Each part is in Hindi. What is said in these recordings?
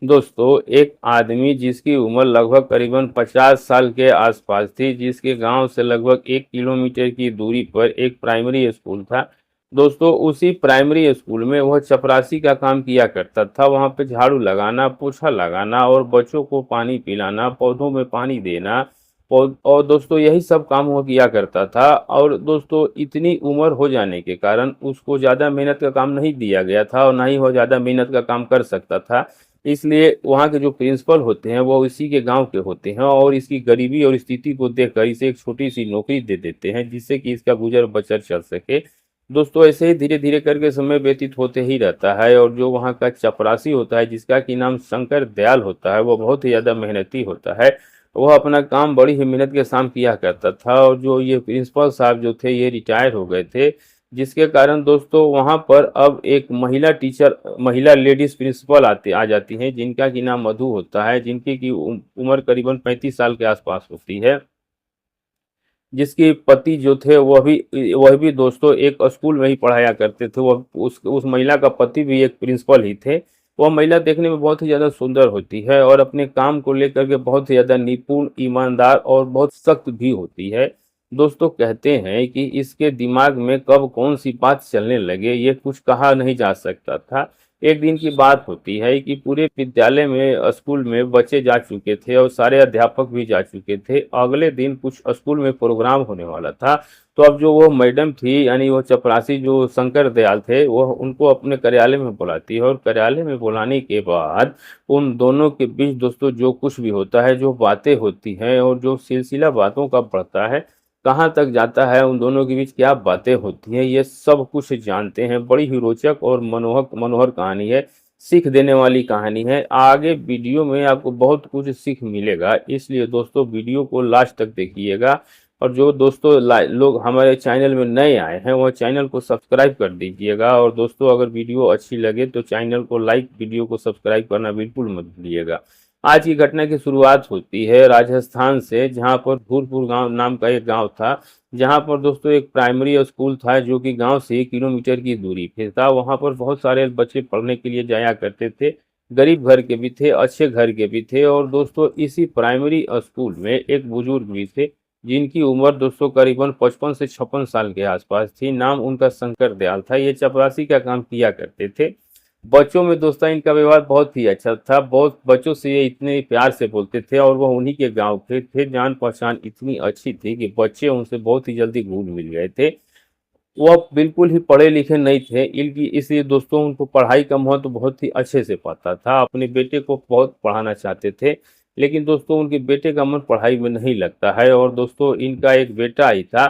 दोस्तों, एक आदमी जिसकी उम्र लगभग करीबन 50 साल के आसपास थी, जिसके गांव से लगभग 1 किलोमीटर की दूरी पर एक प्राइमरी स्कूल था। दोस्तों, उसी प्राइमरी स्कूल में वह चपरासी का काम किया करता था। वहां पे झाड़ू लगाना, पोछा लगाना और बच्चों को पानी पिलाना, पौधों में पानी देना और दोस्तों यही सब काम वो किया करता था। और दोस्तों, इतनी उम्र हो जाने के कारण उसको ज़्यादा मेहनत का काम नहीं दिया गया था और ना ही वो ज़्यादा मेहनत का काम कर सकता था। इसलिए वहाँ के जो प्रिंसिपल होते हैं वो इसी के गांव के होते हैं और इसकी गरीबी और स्थिति को देखकर इसे एक छोटी सी नौकरी दे देते हैं, जिससे कि इसका गुजर बसर चल सके। दोस्तों, ऐसे ही धीरे धीरे करके समय व्यतीत होते ही रहता है और जो वहाँ का चपरासी होता है, जिसका कि नाम शंकर दयाल होता है, वो बहुत ही ज़्यादा मेहनती होता है। वह अपना काम बड़ी ही मेहनत के साथ किया करता था और जो ये प्रिंसिपल साहब जो थे ये रिटायर हो गए थे, जिसके कारण दोस्तों वहाँ पर अब एक महिला टीचर, महिला लेडीज प्रिंसिपल आती आ जाती हैं, जिनका कि नाम मधु होता है, जिनकी की उम्र करीबन 35 साल के आसपास होती है। जिसके पति जो थे वह भी दोस्तों एक स्कूल में ही पढ़ाया करते थे। वह उस महिला का पति भी एक प्रिंसिपल ही थे। वह महिला देखने में बहुत ही ज़्यादा सुंदर होती है और अपने काम को लेकर के बहुत ही ज़्यादा निपुण, ईमानदार और बहुत सख्त भी होती है। दोस्तों, कहते हैं कि इसके दिमाग में कब कौन सी बात चलने लगे ये कुछ कहा नहीं जा सकता था। एक दिन की बात होती है कि पूरे विद्यालय में, स्कूल में बच्चे जा चुके थे और सारे अध्यापक भी जा चुके थे। अगले दिन कुछ स्कूल में प्रोग्राम होने वाला था। तो अब जो वो मैडम थी, यानी वो चपरासी जो शंकर दयाल थे, वह उनको अपने कार्यालय में बुलाती है और कार्यालय में बुलाने के बाद उन दोनों के बीच दोस्तों जो कुछ भी होता है, जो बातें होती हैं और जो सिलसिला बातों का बढ़ता है, कहाँ तक जाता है, उन दोनों के बीच क्या बातें होती हैं, ये सब कुछ जानते हैं। बड़ी ही रोचक और मनोहक मनोहर कहानी है, सीख देने वाली कहानी है। आगे वीडियो में आपको बहुत कुछ सीख मिलेगा, इसलिए दोस्तों वीडियो को लास्ट तक देखिएगा। और जो दोस्तों लोग हमारे चैनल में नए आए हैं, वह चैनल को सब्सक्राइब कर दीजिएगा। और दोस्तों, अगर वीडियो अच्छी लगे तो चैनल को लाइक, वीडियो को सब्सक्राइब करना बिल्कुल मत भूलिएगा। आज की घटना की शुरुआत होती है राजस्थान से, जहां पर धूलपुर गांव नाम का एक गांव था, जहां पर दोस्तों एक प्राइमरी स्कूल था जो कि गांव से 1 किलोमीटर की दूरी पे था। वहां पर बहुत सारे बच्चे पढ़ने के लिए जाया करते थे। गरीब घर के भी थे, अच्छे घर के भी थे। और दोस्तों, इसी प्राइमरी स्कूल में एक बुजुर्ग भी थे, जिनकी उम्र दोस्तों करीबन 55 से 56 साल के आसपास थी। नाम उनका शंकर दयाल था। ये चपरासी का काम किया करते थे। बच्चों में दोस्तों इनका व्यवहार बहुत ही अच्छा था। बहुत बच्चों से ये इतने प्यार से बोलते थे और वह उन्हीं के गांव के थे। जान पहचान इतनी अच्छी थी कि बच्चे उनसे बहुत ही जल्दी घुल मिल गए थे। वह बिल्कुल ही पढ़े लिखे नहीं थे, इनकी इसलिए दोस्तों उनको पढ़ाई का महत्व बहुत ही अच्छे से पता था। अपने बेटे को बहुत पढ़ाना चाहते थे, लेकिन दोस्तों उनके बेटे का मन पढ़ाई में नहीं लगता है। और दोस्तों, इनका एक बेटा ही था।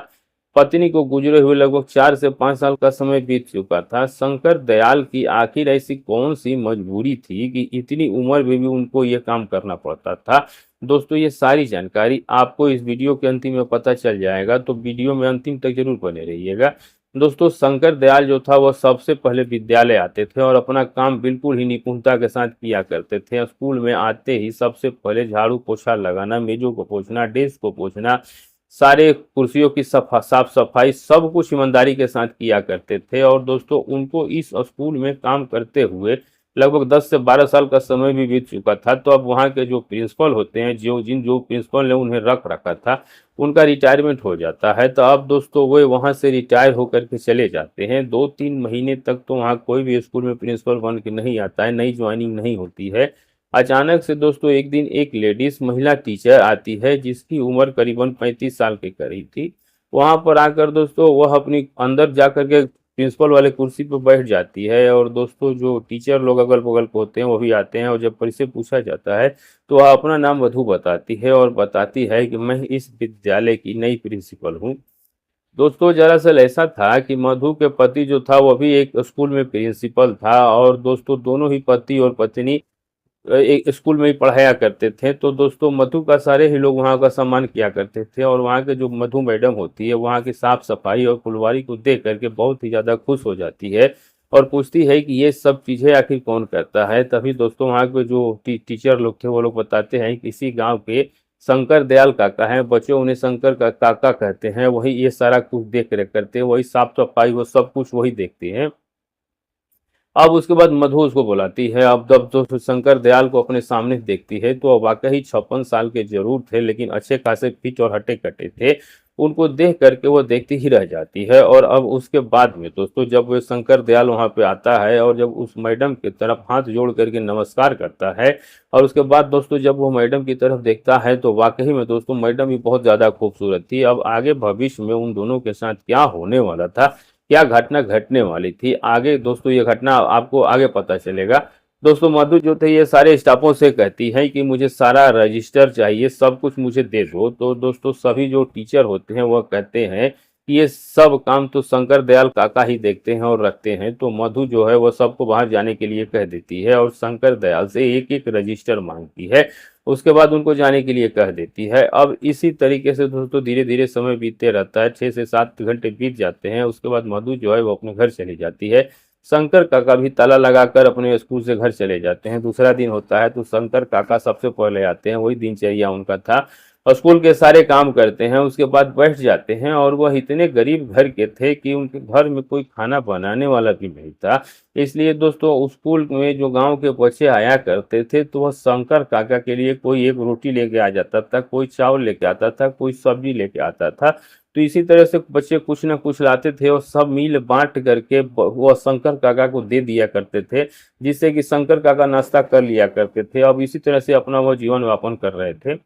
पत्नी को गुजरे हुए लगभग 4 से 5 साल का समय बीत चुका था। शंकर दयाल की आखिर ऐसी कौन सी मजबूरी थी कि इतनी उम्र में भी उनको ये काम करना पड़ता था। दोस्तों, ये सारी जानकारी आपको इस वीडियो के अंतिम में पता चल जाएगा, तो वीडियो में अंतिम तक जरूर बने रहिएगा। दोस्तों, शंकर दयाल जो था वह सबसे पहले विद्यालय आते थे और अपना काम बिल्कुल ही निपुणता के साथ किया करते थे। स्कूल में आते ही सबसे पहले झाड़ू पोछा लगाना, मेजों को पोछना, डेस्क को पोछना, सारे कुर्सियों की साफ सफाई, सब कुछ ईमानदारी के साथ किया करते थे। और दोस्तों, उनको इस स्कूल में काम करते हुए लगभग 10 से 12 साल का समय भी बीत चुका था। तो अब वहाँ के जो प्रिंसिपल होते हैं, जो प्रिंसिपल ने उन्हें रख रखा था, उनका रिटायरमेंट हो जाता है। तो अब दोस्तों वे वहाँ से रिटायर होकर के चले जाते हैं। 2-3 महीने तक तो वहाँ कोई भी स्कूल में प्रिंसिपल बन के नहीं आता है, नई ज्वाइनिंग नहीं होती है। अचानक से दोस्तों एक दिन एक लेडीज महिला टीचर आती है, जिसकी उम्र करीबन 35 साल के करीब थी। वहां पर आकर दोस्तों वह अपनी अंदर जाकर के प्रिंसिपल वाले कुर्सी पर बैठ जाती है। और दोस्तों जो टीचर लोग अगल बगल के होते हैं वो भी आते हैं और जब परिचय पूछा जाता है तो वह अपना नाम मधु बताती है और बताती है कि मैं इस विद्यालय की नई प्रिंसिपल हूँ। दोस्तों, दरअसल ऐसा था कि मधु के पति जो था वो भी एक स्कूल में प्रिंसिपल था और दोस्तों दोनों ही पति और पत्नी एक स्कूल में ही पढ़ाया करते थे। तो दोस्तों मधु का सारे ही लोग वहाँ का सम्मान किया करते थे और वहाँ के जो मधु मैडम होती है, वहाँ की साफ सफाई और फुलवारी को देख करके बहुत ही ज़्यादा खुश हो जाती है और पूछती है कि ये सब चीज़ें आखिर कौन करता है। तभी दोस्तों वहाँ के जो टीचर लोग थे वो लोग बताते हैं कि इसी गाँव के शंकर दयाल काका हैं। बच्चे उन्हें शंकर का काका कहते हैं। वही ये सारा कुछ देख रेख करते हैं, वही साफ सफाई वो सब कुछ वही देखते हैं। अब उसके बाद मधु उसको बुलाती है। अब जब तो शंकर दयाल को अपने सामने देखती है तो वाकई 56 साल के जरूर थे, लेकिन अच्छे खासे फिट और हटे कटे थे। उनको देख करके वो देखती ही रह जाती है। और अब उसके बाद में दोस्तों जब वो शंकर दयाल वहां पे आता है और जब उस मैडम की तरफ हाथ जोड़ करके नमस्कार करता है, और उसके बाद दोस्तों जब वो मैडम की तरफ देखता है तो वाकई में दोस्तों मैडम भी बहुत ज्यादा खूबसूरत थी। अब आगे भविष्य में उन दोनों के साथ क्या होने वाला था, क्या घटना घटने वाली थी, आगे दोस्तों ये घटना आपको आगे पता चलेगा। दोस्तों मधु जो थे ये सारे स्टाफों से कहती है कि मुझे सारा रजिस्टर चाहिए, सब कुछ मुझे दे दो। तो दोस्तों सभी जो टीचर होते हैं वह कहते हैं कि ये सब काम तो शंकर दयाल काका ही देखते हैं और रखते हैं। तो मधु जो है वह सबको बाहर जाने के लिए कह देती है और शंकर दयाल से एक एक रजिस्टर मांगती है। उसके बाद उनको जाने के लिए कह देती है। अब इसी तरीके से दोस्तों धीरे धीरे समय बीतते रहता है, 6 से 7 घंटे बीत जाते हैं। उसके बाद मधु जो है वो अपने घर चली जाती है। शंकर काका भी ताला लगाकर अपने स्कूल से घर चले जाते हैं। दूसरा दिन होता है तो शंकर काका सबसे पहले आते हैं, वही दिनचर्या उनका था। और स्कूल के सारे काम करते हैं, उसके बाद बैठ जाते हैं। और वह इतने गरीब घर के थे कि उनके घर में कोई खाना बनाने वाला भी नहीं था। इसलिए दोस्तों स्कूल में जो गांव के बच्चे आया करते थे तो वह शंकर काका के लिए कोई एक रोटी लेके आ जाता था, कोई चावल लेके आता था, कोई सब्जी लेके आता था। तो इसी तरह से बच्चे कुछ ना कुछ लाते थे और सब मिल बांट करके वह शंकर काका को दे दिया करते थे, जिससे कि शंकर काका नाश्ता कर लिया करते थे। अब इसी तरह से अपना वह जीवन यापन कर रहे थे।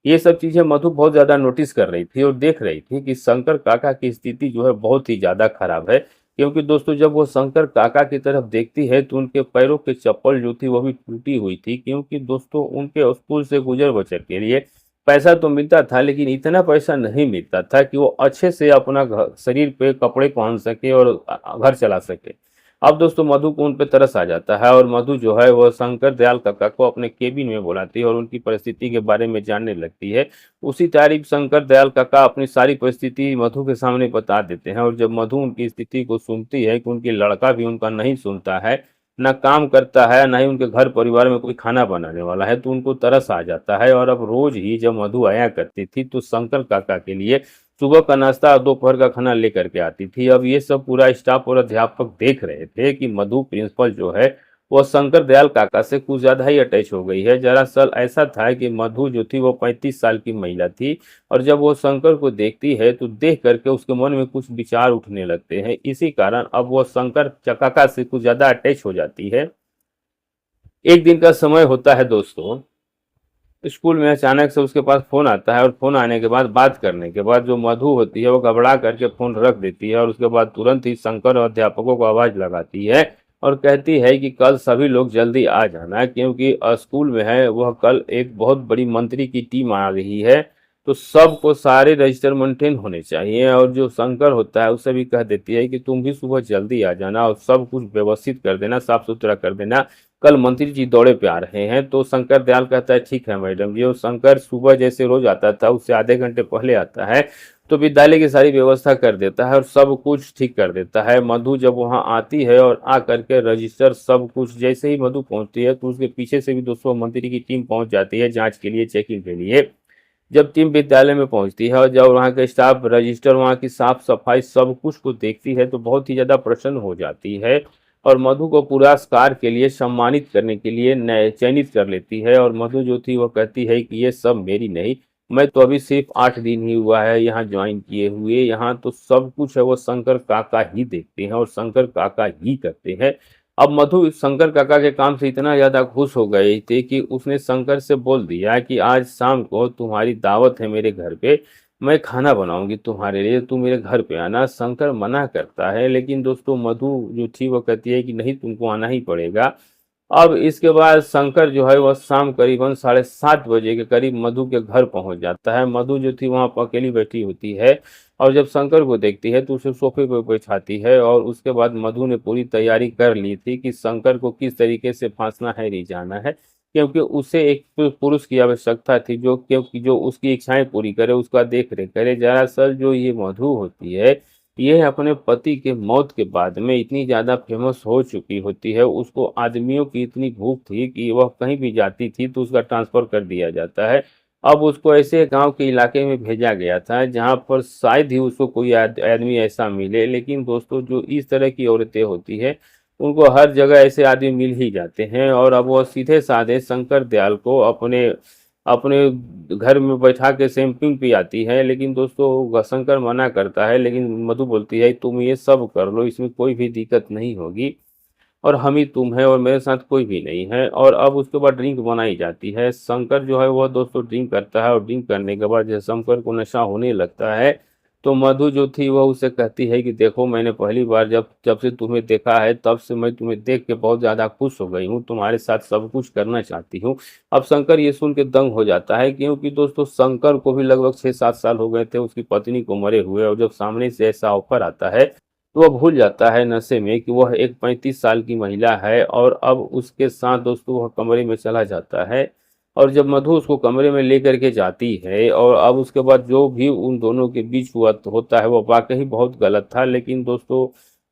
ये सब चीजें मधु बहुत ज्यादा नोटिस कर रही थी और देख रही थी कि शंकर काका की स्थिति जो है बहुत ही ज्यादा खराब है। क्योंकि दोस्तों जब वो शंकर काका की तरफ देखती है तो उनके पैरों की चप्पल जो थी वो भी टूटी हुई थी। क्योंकि दोस्तों उनके स्कूल से गुजर बसर के लिए पैसा तो मिलता था, लेकिन इतना पैसा नहीं मिलता था कि वो अच्छे से अपना शरीर पे कपड़े पहन सके और घर चला सके। अब दोस्तों मधु को उन पे तरस आ जाता है और मधु जो है वह शंकर दयाल काका को अपने केबिन में बुलाती है और उनकी परिस्थिति के बारे में जानने लगती है। उसी तारीफ शंकर दयाल काका अपनी सारी परिस्थिति मधु के सामने बता देते हैं। और जब मधु उनकी स्थिति को सुनती है कि उनकी लड़का भी उनका नहीं सुनता है, ना काम करता है, ना ही उनके घर परिवार में कोई खाना बनाने वाला है, तो उनको तरस आ जाता है। और अब रोज ही जब मधु आया करती थी तो शंकर काका के लिए सुबह का नाश्ता और दोपहर का खाना लेकर के आती थी। अब ये सब पूरा स्टाफ और अध्यापक देख रहे थे कि मधु प्रिंसिपल जो है वो शंकर दयाल काका से कुछ ज्यादा ही अटैच हो गई है। दरअसल ऐसा था कि मधु जो थी वो 35 साल की महिला थी, और जब वो शंकर को देखती है तो देख करके उसके मन में कुछ विचार उठने लगते हैं। इसी कारण अब वो शंकर काका से कुछ ज्यादा अटैच हो जाती है। एक दिन का समय होता है दोस्तों, स्कूल में अचानक से उसके पास फोन आता है और फोन आने के बाद बात करने के बाद जो मधु होती है वो घबरा करके फोन रख देती है और उसके बाद तुरंत ही शंकर और अध्यापकों को आवाज लगाती है और कहती है कि कल सभी लोग जल्दी आ जाना, क्योंकि स्कूल में है वह कल एक बहुत बड़ी मंत्री की टीम आ रही है। तो सबको सारे रजिस्टर मेंटेन होने चाहिए। और जो शंकर होता है उससे भी कह देती है कि तुम भी सुबह जल्दी आ जाना और सब कुछ व्यवस्थित कर देना, साफ सुथरा कर देना, कल मंत्री जी दौरे पे आ रहे हैं। तो शंकर दयाल कहता है ठीक है मैडम जी। और शंकर सुबह जैसे रोज आता था उससे आधे घंटे पहले आता है, तो विद्यालय की सारी व्यवस्था कर देता है और सब कुछ ठीक कर देता है। मधु जब वहां आती है और आ करके रजिस्टर सब कुछ, जैसे ही मधु पहुंचती है तो उसके पीछे से भी दोस्तों मंत्री की टीम पहुंच जाती है जांच के लिए, चेकिंग के लिए। जब टीम विद्यालय में पहुंचती है और जब वहाँ के स्टाफ रजिस्टर वहाँ की साफ सफाई सब कुछ को देखती है तो बहुत ही ज़्यादा प्रसन्न हो जाती है और मधु को पुरस्कार के लिए सम्मानित करने के लिए चयनित कर लेती है। और मधु जो थी वो कहती है कि ये सब मेरी नहीं, मैं तो अभी सिर्फ 8 दिन ही हुआ है यहाँ ज्वाइन किए हुए, यहाँ तो सब कुछ है वो शंकर काका ही देखते हैं और शंकर काका ही करते हैं। अब मधु शंकर काका के काम से इतना ज्यादा खुश हो गई थी कि उसने शंकर से बोल दिया कि आज शाम को तुम्हारी दावत है मेरे घर पे, मैं खाना बनाऊंगी तुम्हारे लिए, तू मेरे घर पे आना। शंकर मना करता है, लेकिन दोस्तों मधु जो थी वो कहती है कि नहीं, तुमको आना ही पड़ेगा। अब इसके बाद शंकर जो है वह शाम करीबन 7:30 बजे के करीब मधु के घर पहुंच जाता है। मधु जो थी वहां पर अकेली बैठी होती है और जब शंकर को देखती है तो उसे सोफे पर बैठाती है। और उसके बाद मधु ने पूरी तैयारी कर ली थी कि शंकर को किस तरीके से फांसना है, रिझाना है, क्योंकि उसे एक पुरुष की आवश्यकता थी जो क्योंकि जो उसकी इच्छाएं पूरी करे, उसका देख रेख करे। दरअसल जो ये मधु होती है ये अपने पति के मौत के बाद में इतनी ज्यादा फेमस हो चुकी होती है, उसको आदमियों की इतनी भूख थी कि वह कहीं भी जाती थी तो उसका ट्रांसफर कर दिया जाता है। अब उसको ऐसे गांव के इलाके में भेजा गया था जहां पर शायद ही उसको कोई आदमी ऐसा मिले। लेकिन दोस्तों जो इस तरह की औरतें होती है उनको हर जगह ऐसे आदमी मिल ही जाते हैं और अब वो सीधे साधे शंकर दयाल को अपने अपने घर में बैठा के शैंपिंग पियाती है। लेकिन दोस्तों शंकर मना करता है, लेकिन मधु बोलती है तुम ये सब कर लो, इसमें कोई भी दिक्कत नहीं होगी और हम ही तुम है और मेरे साथ कोई भी नहीं है। और अब उसके बाद ड्रिंक बनाई जाती है। शंकर जो है वह दोस्तों ड्रिंक करता है और ड्रिंक करने के बाद जब शंकर को नशा होने लगता है तो मधु जो थी वह उसे कहती है कि देखो मैंने पहली बार जब जब से तुम्हें देखा है तब से मैं तुम्हें देख के बहुत ज़्यादा खुश हो गई हूँ, तुम्हारे साथ सब कुछ करना चाहती हूँ। अब शंकर ये सुन के दंग हो जाता है, क्योंकि दोस्तों शंकर को भी लगभग 6-7 साल हो गए थे उसकी पत्नी को मरे हुए, और जब सामने से ऐसा ऑफर आता है तो वह भूल जाता है नशे में कि वह एक 35 साल की महिला है। और अब उसके साथ दोस्तों वह कमरे में चला जाता है और जब मधु उसको कमरे में लेकर के जाती है और अब उसके बाद जो भी उन दोनों के बीच हुआ होता है वह वाकई बहुत गलत था। लेकिन दोस्तों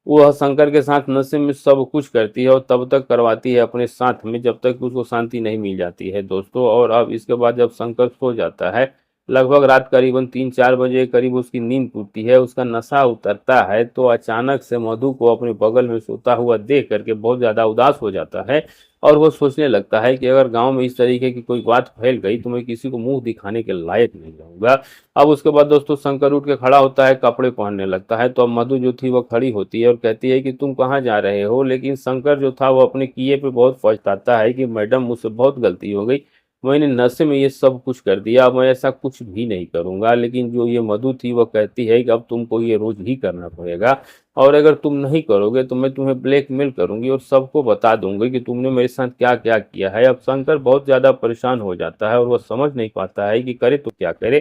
वह शंकर के साथ नशे में सब कुछ करती है और तब तक करवाती है अपने साथ में जब तक उसको शांति नहीं मिल जाती है दोस्तों। और अब इसके बाद जब शंकर सो जाता है लगभग रात करीबन 3-4 बजे करीब उसकी नींद टूटती है, उसका नशा उतरता है, तो अचानक से मधु को अपने बगल में सोता हुआ देख करके बहुत ज़्यादा उदास हो जाता है और वो सोचने लगता है कि अगर गांव में इस तरीके की कोई बात फैल गई तो मैं किसी को मुंह दिखाने के लायक नहीं रहूंगा। अब उसके बाद दोस्तों शंकर उठ के खड़ा होता है, कपड़े पहनने लगता है, तो अब मधु जो थी वो खड़ी होती है और कहती है कि तुम कहाँ जा रहे हो। लेकिन शंकर जो था वो अपने किए पे बहुत पछताता है कि मैडम मुझसे बहुत गलती हो गई, मैंने नशे में ये सब कुछ कर दिया, अब मैं ऐसा कुछ भी नहीं करूंगा। लेकिन जो ये मधु थी वो कहती है कि अब तुमको ये रोज ही करना पड़ेगा और अगर तुम नहीं करोगे तो मैं तुम्हें ब्लैकमेल करूंगी और सबको बता दूंगी कि तुमने मेरे साथ क्या क्या किया है। अब शंकर बहुत ज्यादा परेशान हो जाता है और वो समझ नहीं पाता है कि करे तो क्या करे,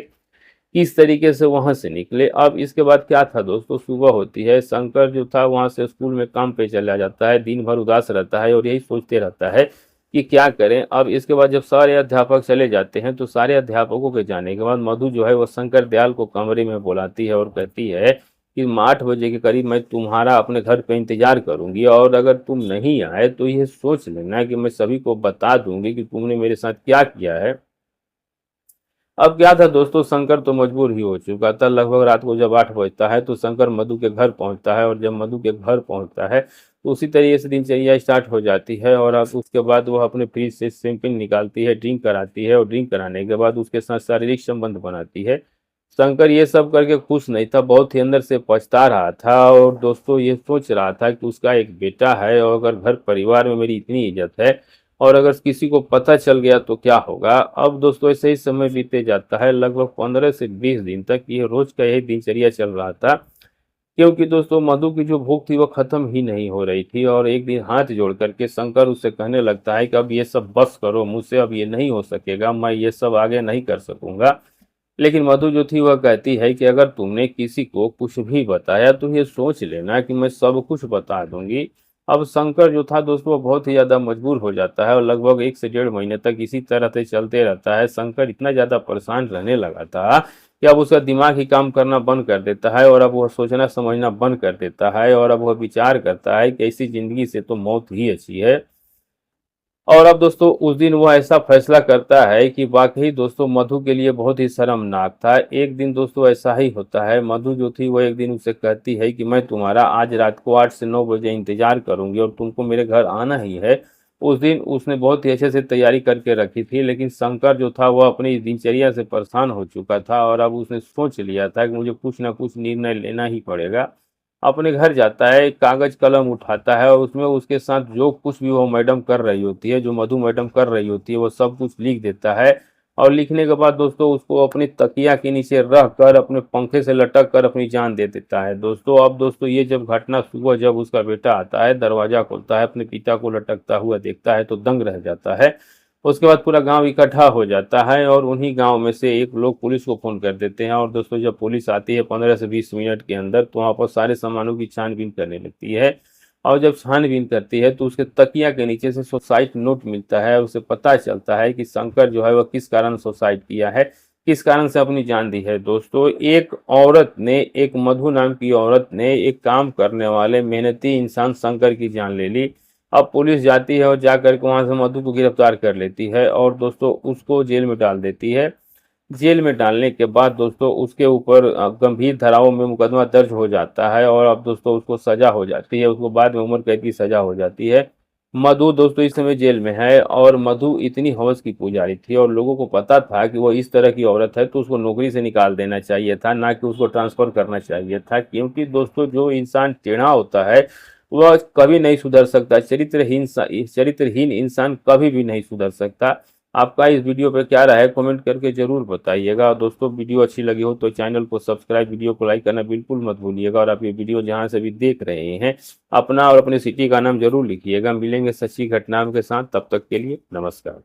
किस तरीके से वहां से निकले। अब इसके बाद क्या था दोस्तों, सुबह होती है, शंकर जो था वहां से स्कूल में काम पे चला जाता है, दिन भर उदास रहता है और यही सोचते रहता है कि क्या करें। अब इसके बाद जब सारे अध्यापक चले जाते हैं तो सारे अध्यापकों के जाने के बाद मधु जो है वो शंकर दयाल को कमरे में बुलाती है और कहती है कि 8 बजे के करीब मैं तुम्हारा अपने घर पे इंतजार करूंगी और अगर तुम नहीं आए तो ये सोच लेना कि मैं सभी को बता दूंगी कि तुमने मेरे साथ क्या किया है। अब क्या था दोस्तों, शंकर तो मजबूर ही हो चुका था। लगभग रात को जब 8 बजता है तो शंकर मधु के घर पहुंचता है और जब मधु के घर पहुंचता है तो उसी तरीके से दिनचर्या स्टार्ट हो जाती है। और अब उसके बाद वह अपने फ्रिज से शैंपेन निकालती है, ड्रिंक कराती है और ड्रिंक कराने के बाद उसके साथ शारीरिक संबंध बनाती है। शंकर ये सब करके खुश नहीं था, बहुत ही अंदर से पछता रहा था और दोस्तों ये सोच रहा था कि उसका एक बेटा है और अगर घर परिवार में मेरी इतनी इज्जत है और अगर किसी को पता चल गया तो क्या होगा। अब दोस्तों ऐसे ही समय बीते जाता है, लगभग 15 से 20 दिन तक ये रोज का यही दिनचर्या चल रहा था, क्योंकि दोस्तों मधु की जो भूख थी वो खत्म ही नहीं हो रही थी। और एक दिन हाथ जोड़ करके शंकर उससे कहने लगता है कि अब ये सब बस करो, मुझसे अब ये नहीं हो सकेगा, मैं ये सब आगे नहीं कर सकूंगा। लेकिन मधु जो थी वह कहती है कि अगर तुमने किसी को कुछ भी बताया तो ये सोच लेना कि मैं सब कुछ बता दूंगी। अब शंकर जो था दोस्तों वो बहुत ही ज़्यादा मजबूर हो जाता है और लगभग 1 से 1.5 महीने तक इसी तरह से चलते रहता है। शंकर इतना ज़्यादा परेशान रहने लगा था कि अब उसका दिमाग ही काम करना बंद कर देता है और अब वह सोचना समझना बंद कर देता है और अब वह विचार करता है कि ऐसी जिंदगी से तो मौत ही अच्छी है। और अब दोस्तों उस दिन वो ऐसा फैसला करता है कि वाकई दोस्तों मधु के लिए बहुत ही शर्मनाक था। एक दिन दोस्तों ऐसा ही होता है, मधु जो थी वो एक दिन उसे कहती है कि मैं तुम्हारा आज रात को 8 से 9 बजे इंतजार करूंगी और तुमको मेरे घर आना ही है। उस दिन उसने बहुत ही अच्छे से तैयारी करके रखी थी, लेकिन शंकर जो था वह अपनी दिनचर्या से परेशान हो चुका था और अब उसने सोच लिया था कि मुझे कुछ ना कुछ निर्णय लेना ही पड़ेगा। अपने घर जाता है, एक कागज कलम उठाता है और उसमें उसके साथ जो कुछ भी वो मैडम कर रही होती है, जो मधु मैडम कर रही होती है, वो सब कुछ लिख देता है। और लिखने के बाद दोस्तों उसको अपनी तकिया के नीचे रख कर अपने पंखे से लटक कर अपनी जान दे देता है दोस्तों। अब दोस्तों ये जब घटना सुबह जब उसका बेटा आता है, दरवाजा खोलता है, अपने पिता को लटकता हुआ देखता है तो दंग रह जाता है। उसके बाद पूरा गांव इकट्ठा हो जाता है और उन्हीं गांव में से एक लोग पुलिस को फोन कर देते हैं और दोस्तों जब पुलिस आती है 15 से 20 मिनट के अंदर तो वहाँ पर सारे सामानों की छानबीन करने लगती है। और जब छानबीन करती है तो उसके तकिया के नीचे से सुसाइड नोट मिलता है। उसे पता चलता है कि शंकर जो है वह किस कारण सुसाइड किया है, किस कारण से अपनी जान दी है। दोस्तों एक औरत ने, एक मधु नाम की औरत ने एक काम करने वाले मेहनती इंसान शंकर की जान ले ली। अब पुलिस जाती है और जा करके वहां से मधु को गिरफ्तार कर लेती है और दोस्तों उसको जेल में डाल देती है। जेल में डालने के बाद दोस्तों उसके ऊपर गंभीर धाराओं में मुकदमा दर्ज हो जाता है और अब दोस्तों उसको सजा हो जाती है, उसको बाद में उम्र कैद की सजा हो जाती है। मधु दोस्तों इस समय जेल में है और मधु इतनी हवस की पुजारी थी और लोगों को पता था कि वो इस तरह की औरत है तो उसको नौकरी से निकाल देना चाहिए था, ना कि उसको ट्रांसफर करना चाहिए था, क्योंकि दोस्तों जो इंसान टेढ़ा होता है वह कभी नहीं सुधर सकता। चरित्रहीन इंसान कभी भी नहीं सुधर सकता। आपका इस वीडियो पर क्या राय है कमेंट करके जरूर बताइएगा। और दोस्तों वीडियो अच्छी लगी हो तो चैनल को सब्सक्राइब, वीडियो को लाइक करना बिल्कुल मत भूलिएगा। और आप ये वीडियो जहां से भी देख रहे हैं अपना और अपने सिटी का नाम जरूर लिखिएगा। मिलेंगे सच्ची घटनाओं के साथ, तब तक के लिए नमस्कार।